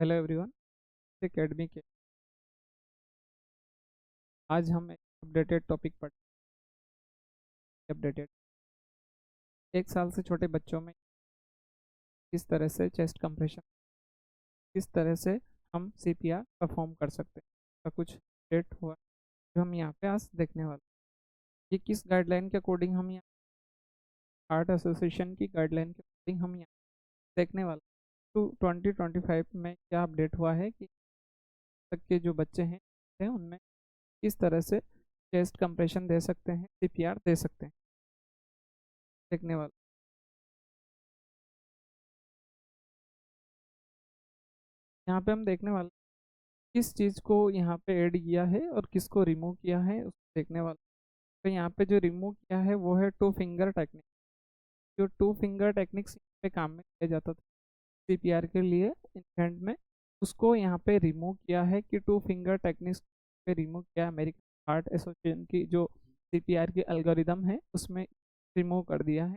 Hello everyone. Academy के आज हम एक अपडेटेड टॉपिक पर अपडेटेड 1 साल से छोटे बच्चों में किस तरह से चेस्ट कंप्रेशन, किस तरह से हम सीपीआर परफॉर्म कर सकते हैं का कुछ अपडेट हुआ जो हम यहाँ पे आज देखने वाले हैं। ये किस गाइडलाइन के अकॉर्डिंग हम यहाँ हार्ट एसोसिएशन की गाइडलाइन के अकॉर्डिंग हम यहाँ देखने वाले हैं। तो 2025 में क्या अपडेट हुआ है कि तक के जो बच्चे हैं उनमें किस तरह से चेस्ट कंप्रेशन दे सकते हैं, सीपीआर दे सकते हैं, देखने वाले। यहाँ पे हम देखने वाले किस चीज़ को यहाँ पे ऐड किया है और किसको रिमूव किया है उसको देखने वाला। तो यहाँ पे जो रिमूव किया है वो है टू फिंगर टेक्निक। जो टू फिंगर टेक्निक्स पे काम में लिया जाता था सीपीआर के लिए इन्फेंट में, उसको यहाँ पे रिमूव किया है कि टू फिंगर टेक्निक्स पे रिमूव किया है। अमेरिकन हार्ट एसोसिएशन की जो सीपीआर की एल्गोरिदम है उसमें रिमूव कर दिया है।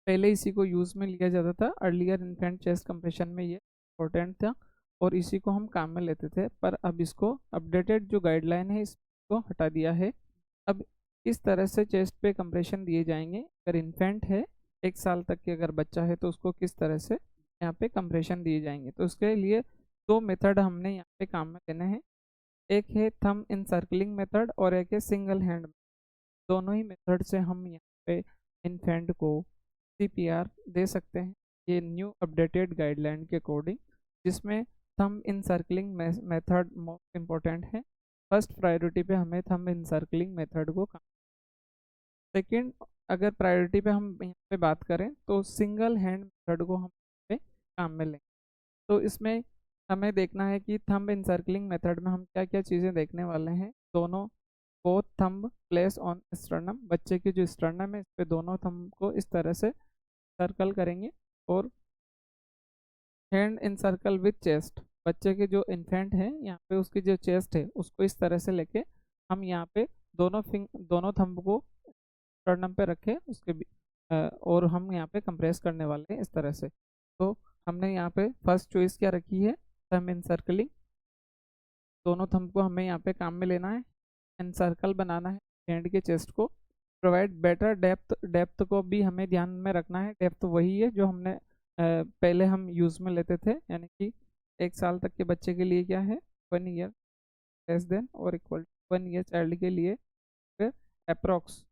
पहले इसी को यूज़ में लिया जाता था, अर्लियर इन्फेंट चेस्ट कंप्रेशन में ये इम्पोर्टेंट था और इसी को हम काम में लेते थे। पर अब इसको अपडेटेड जो गाइडलाइन है इसको हटा दिया है। अब इस तरह से चेस्ट पे कंप्रेशन दिए जाएंगे। अगर इन्फेंट है 1 साल तक के अगर बच्चा है तो उसको किस तरह से यहाँ पे कंप्रेशन दिए जाएंगे, तो उसके लिए दो मेथड हमने यहाँ पे काम में लेने हैं। एक है थंब इंसर्कलिंग मेथड और एक है सिंगल हैंड। दोनों ही मेथड से हम यहाँ पे इन्फेंट को सीपीआर दे सकते हैं, ये न्यू अपडेटेड गाइडलाइन के अकॉर्डिंग, जिसमें थंब इंसर्कलिंग मेथड मोस्ट इम्पोर्टेंट है। फर्स्ट प्रायोरिटी पे हमें थंब इंसर्कलिंग मेथड को काम। सेकेंड, अगर प्रायोरिटी पे हम यहाँ पे बात करें तो सिंगल हैंड मेथड को हम पे काम में लें। तो इसमें हमें देखना है कि थंब इंसर्कलिंग मेथड में हम क्या क्या चीज़ें देखने वाले हैं। दोनों both thumb place on sternum, बच्चे की जो स्टर्नम है इस पे दोनों थंब को इस तरह से सर्कल करेंगे और hand in circle with chest. बच्चे के जो इन्फेंट है यहाँ पे उसकी जो चेस्ट है उसको इस तरह से लेके हम यहाँ पे दोनों थंब को स्टर्नम पे रखे उसके और हम यहाँ पे कंप्रेस करने वाले हैं इस तरह से। तो हमने यहाँ पे फर्स्ट चॉइस क्या रखी है, थंब इन सर्कलिंग। दोनों थंब को हमें यहाँ पे काम में लेना है, एंड सर्कल बनाना है हैंड के चेस्ट को। प्रोवाइड बेटर डेप्थ, डेप्थ को भी हमें ध्यान में रखना है। डेप्थ वही है जो हमने पहले हम यूज़ में लेते थे, यानी कि 1 साल तक के बच्चे के लिए क्या है 1 ईयर लेस देन और इक्वल 1 ईयर चाइल्ड के लिए फिर अप्रोक्स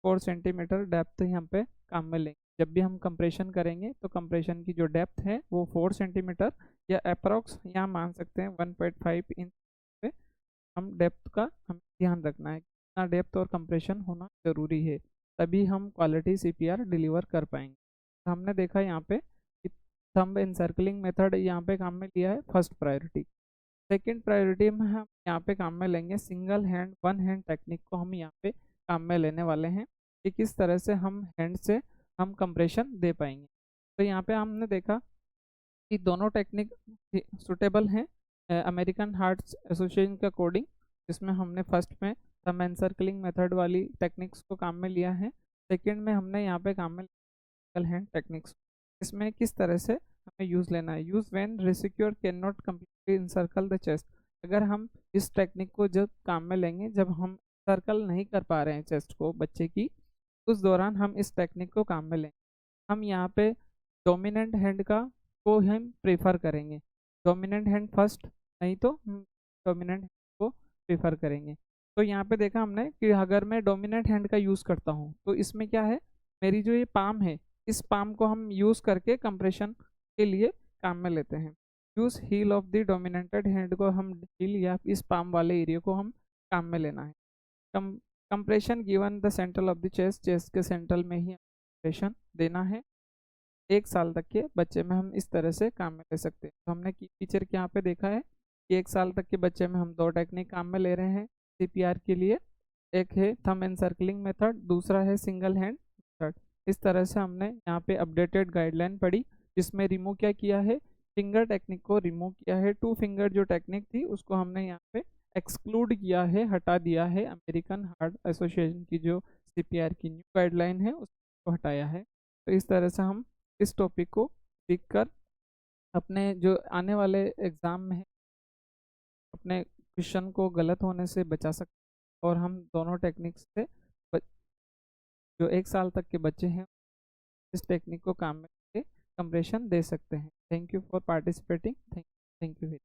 4 सेंटीमीटर डेप्थ यहाँ पे काम में लेंगे। जब भी हम कंप्रेशन करेंगे तो कंप्रेशन की जो डेप्थ है वो 4 सेंटीमीटर या अप्रोक्स यहाँ मान सकते हैं 1.5 इंच पे हम डेप्थ का हमें ध्यान रखना है। कितना डेप्थ और कंप्रेशन होना जरूरी है, तभी हम क्वालिटी सीपीआर डिलीवर कर पाएंगे। तो हमने देखा यहाँ पे कि थंब इंसर्कलिंग मेथड यहाँ पे काम में लिया है फर्स्ट प्रायोरिटी। सेकंड प्रायोरिटी में हम यहाँ पे काम में लेंगे single hand one hand technique को हम यहाँ पे काम में लेने वाले हैं कि किस तरह से हम हैंड से हम कंप्रेशन दे पाएंगे। तो यहाँ पे हमने देखा कि दोनों टेक्निक सुटेबल हैं अमेरिकन हार्ट एसोसिएशन के अकॉर्डिंग, जिसमें हमने फर्स्ट में थंब एनसर्कलिंग मेथड वाली टेक्निक्स को काम में लिया है। सेकंड में हमने यहाँ पे काम में सिंगल हैंड टेक्निक्स। इसमें किस तरह से हमें यूज़ लेना है, use when rescuer can not completely encircle the chest. अगर हम इस टेक्निक को जब काम में लेंगे, जब हम सर्कल नहीं कर पा रहे हैं चेस्ट को बच्चे की, उस दौरान हम इस टेक्निक को काम में लेंगे। हम यहाँ पे डोमिनेंट हैंड का को हम प्रेफर करेंगे, डोमिनेंट हैंड फर्स्ट, नहीं तो हम डोमिनेंट हैंड को प्रेफर करेंगे। तो यहाँ पे देखा हमने कि अगर मैं डोमिनेंट हैंड का यूज़ करता हूँ तो इसमें क्या है, मेरी जो ये पाम है इस पाम को हम यूज़ करके कंप्रेशन के लिए काम में लेते हैं। Use heel of the dominated hand को हम हील या इस पाम वाले एरिया को हम काम में लेना है। Come compression given the central of the chest, chest के सेंट्रल में ही कंप्रेशन देना है। 1 साल तक के बच्चे में हम इस तरह से काम में ले सकते हैं। तो हमने फीचर के यहाँ पे देखा है कि 1 साल तक के बच्चे में हम दो टेक्निक काम में ले रहे हैं सीपीआर के लिए। एक है थंब एनसर्कलिंग मेथड, दूसरा है सिंगल हैंड मेथड। इस तरह से हमने यहाँ पे अपडेटेड गाइडलाइन पढ़ी, जिसमें रिमूव क्या किया है, फिंगर टेक्निक को रिमूव किया है। टू फिंगर जो टेक्निक थी उसको हमने यहाँ पे एक्सक्लूड किया है, हटा दिया है। अमेरिकन हार्ट एसोसिएशन की जो सीपीआर की न्यू गाइडलाइन है उसको हटाया है। तो इस तरह से हम इस टॉपिक को सीख कर अपने जो आने वाले एग्ज़ाम में है, अपने क्वेश्चन को गलत होने से बचा सकते, और हम दोनों टेक्निक्स से जो 1 साल तक के बच्चे हैं इस टेक्निक को काम में करके कंप्रेशन दे सकते हैं। Thank you for participating. Thank you.